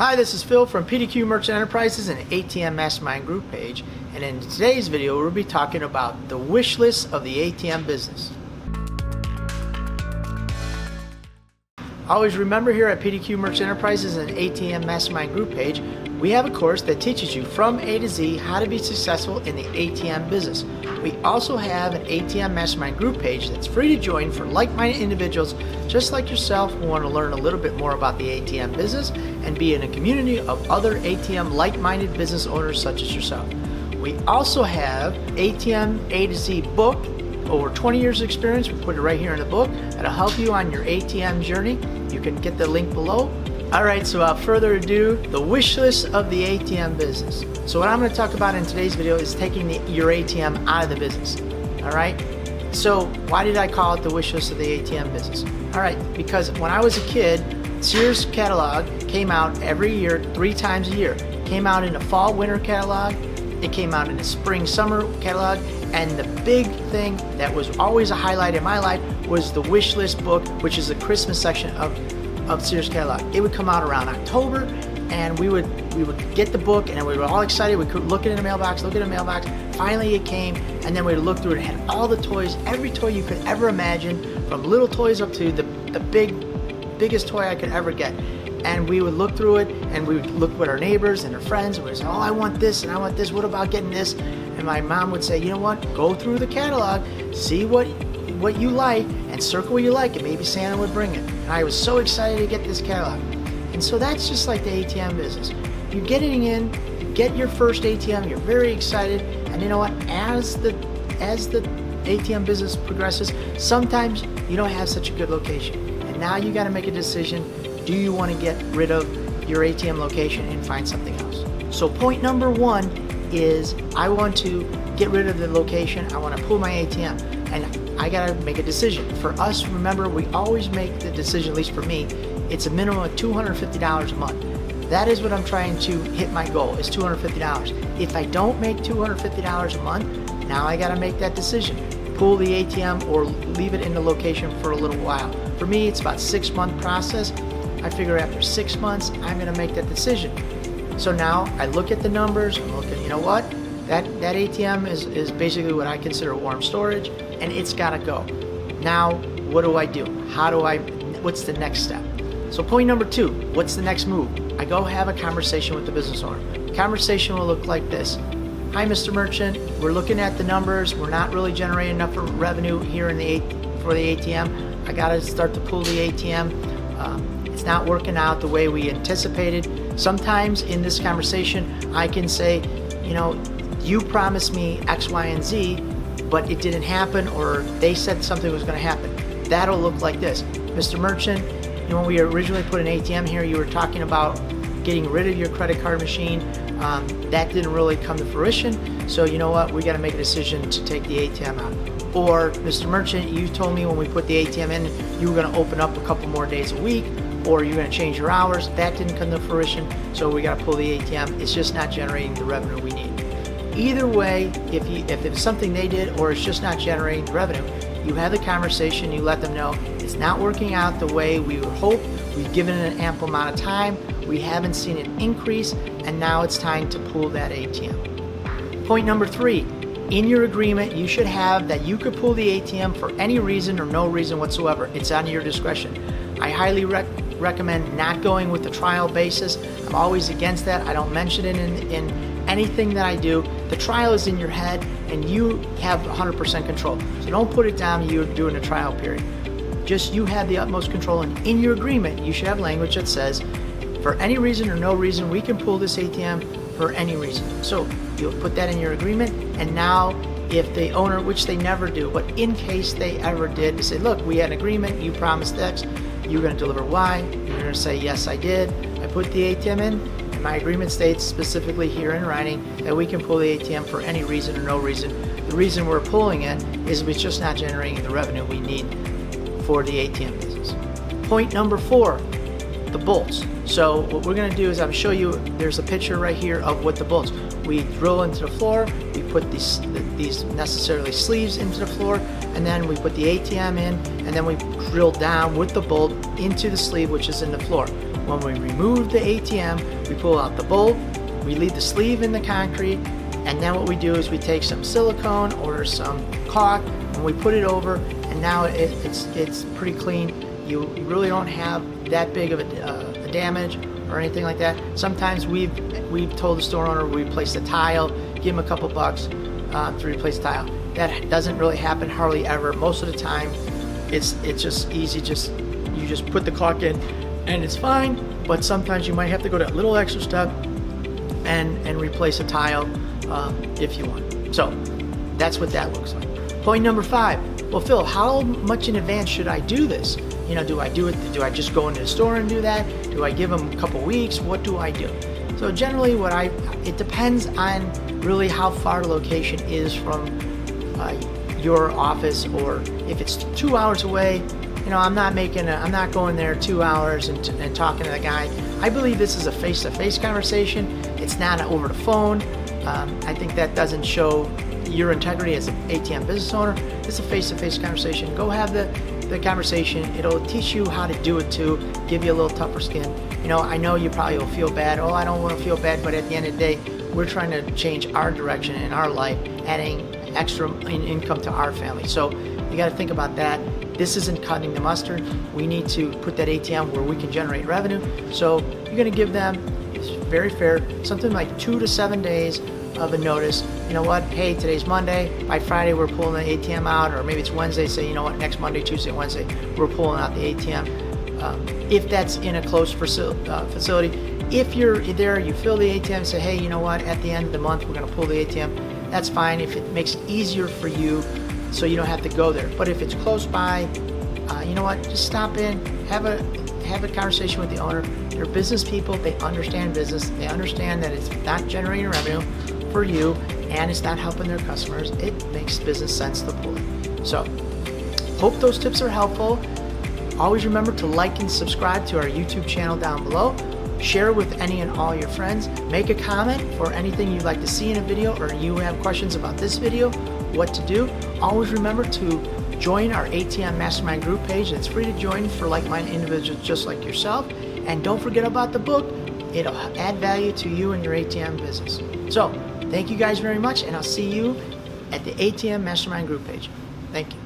Hi, this is Phil from PDQ Merchant Enterprises and ATM Mastermind Group page, and in today's video we'll be talking about the wish list of the ATM business. Always remember, here at PDQ Merchant Enterprises and ATM Mastermind Group page, we have a course that teaches you from A to Z how to be successful in the ATM business. We also have an ATM Mastermind Group page that's free to join for like-minded individuals just like yourself who want to learn a little bit more about the ATM business and be in a community of other ATM like-minded business owners such as yourself. We also have ATM A to Z book, over 20 years of experience. We put it right here in the book. That'll help you on your ATM journey. You can get the link below. Alright, so without further ado, the wish list of the ATM business. So what I'm going to talk about in today's video is taking your ATM out of the business. Alright, so why did I call it the wish list of the ATM business? Alright, because when I was a kid, Sears catalog came out every year, 3 times a year. It came out in the fall winter catalog, it came out in the spring summer catalog, and the big thing that was always a highlight in my life was the wish list book, which is the Christmas section of Sears catalog. It would come out around October, and we would get the book, and we were all excited. We could look it in the mailbox, Finally it came, and then we'd look through it. It had all the toys, every toy you could ever imagine, from little toys up to the biggest toy I could ever get. And we would look through it, and we would look with our neighbors and our friends, and we'd say, oh, I want this, and I want this, what about getting this? And my mom would say, you know what, go through the catalog, see what you like, and circle what you like, and maybe Santa would bring it. And I was so excited to get this catalog. And so that's just like the ATM business. You're getting in, you get your first ATM, you're very excited, and you know what, as the ATM business progresses, sometimes you don't have such a good location. And now you got to make a decision. Do you want to get rid of your ATM location and find something else? So point number 1 is, I want to get rid of the location. I want to pull my ATM, and I got to make a decision. For us, remember, we always make the decision, at least for me, it's a minimum of $250 a month. That is what I'm trying to hit. My goal is $250. If I don't make $250 a month, now I got to make that decision. Pull the ATM or leave it in the location for a little while. For me, it's about a 6-month process. I figure after 6 months, I'm going to make that decision. So now I look at the numbers, I'm looking, you know what? That ATM is basically what I consider warm storage, and it's got to go. Now, what do I do? What's the next step? So point number 2, what's the next move? I go have a conversation with the business owner. The conversation will look like this. Hi, Mr. Merchant, we're looking at the numbers. We're not really generating enough revenue here for the ATM. I got to start to pull the ATM. It's not working out the way we anticipated. Sometimes in this conversation, I can say, you know, you promised me X, Y, and Z, but it didn't happen, or they said something was going to happen. That'll look like this. Mr. Merchant, you know, when we originally put an ATM here, you were talking about getting rid of your credit card machine. That didn't really come to fruition. So you know what? We got to make a decision to take the ATM out. Or, Mr. Merchant, you told me when we put the ATM in, you were going to open up a couple more days a week, or you're going to change your hours. That didn't come to fruition, so we got to pull the ATM. It's just not generating the revenue we need. Either way, if it's something they did or it's just not generating the revenue, you have the conversation, you let them know it's not working out the way we would hope. We've given it an ample amount of time. We haven't seen an increase, and now it's time to pull that ATM. Point number 3, in your agreement, you should have that you could pull the ATM for any reason or no reason whatsoever. It's on your discretion. I highly recommend not going with the trial basis. I'm always against that. I don't mention it in anything that I do. The trial is in your head, and you have 100% control. So don't put it down you're doing a trial period. Just you have the utmost control, and in your agreement, you should have language that says, for any reason or no reason, we can pull this ATM for any reason. So you'll put that in your agreement, and now if the owner, which they never do, but in case they ever did, to say, look, we had an agreement, you promised X, you're going to deliver Y, you're going to say, yes, I did. I put the ATM in, and my agreement states specifically here in writing that we can pull the ATM for any reason or no reason. The reason we're pulling it is it's just not generating the revenue we need for the ATM business. Point number 4, the bolts. So what we're going to do is I'm show you, there's a picture right here of what the bolts. We drill into the floor, we put these necessarily sleeves into the floor, and then we put the ATM in, and then we drill down with the bolt into the sleeve, which is in the floor. When we remove the ATM, we pull out the bolt, we leave the sleeve in the concrete, and then what we do is we take some silicone or some caulk and we put it over, and now it's pretty clean. You really don't have that big of a damage or anything like that. Sometimes we've told the store owner we replace the tile, give them a couple bucks to replace the tile. That doesn't really happen hardly ever. Most of the time, it's just easy. You just put the caulk in, and it's fine. But sometimes you might have to go that little extra step and replace a tile if you want. So that's what that looks like. Point number 5. Well, Phil, how much in advance should I do this? Do I just go into the store and do that? Do I give them a couple weeks? What do I do? So generally it depends on really how far the location is from your office, or if it's 2 hours away, I'm not going there 2 hours and talking to the guy. I believe this is a face-to-face conversation. It's not over the phone. I think that doesn't show your integrity as an ATM business owner. It's a face-to-face conversation. Go have the conversation. It'll teach you how to do it too, give you a little tougher skin. I know you probably will feel bad. Oh, I don't want to feel bad, but at the end of the day, we're trying to change our direction in our life, adding extra income to our family. So you got to think about that. This isn't cutting the mustard. We need to put that ATM where we can generate revenue. So you're going to give them, it's very fair, something like 2 to 7 days of a notice. You know what? Hey, today's Monday. By Friday, we're pulling the ATM out, or maybe it's Wednesday. Say, you know what? Next Monday, Tuesday, Wednesday, we're pulling out the ATM. If that's in a closed facility, if you're there, you fill the ATM. Say, hey, you know what? At the end of the month, we're going to pull the ATM. That's fine if it makes it easier for you, so you don't have to go there. But if it's close by, you know what? Just stop in, have a conversation with the owner. They're business people. They understand business. They understand that it's not generating revenue for you, and it's not helping their customers. It makes business sense to pull it. So, hope those tips are helpful. Always remember to like and subscribe to our YouTube channel down below. Share with any and all your friends. Make a comment for anything you'd like to see in a video, or you have questions about this video, what to do. Always remember to join our ATM Mastermind group page. It's free to join for like-minded individuals just like yourself. And don't forget about the book. It'll add value to you and your ATM business. So, thank you guys very much, and I'll see you at the ATM Mastermind group page. Thank you.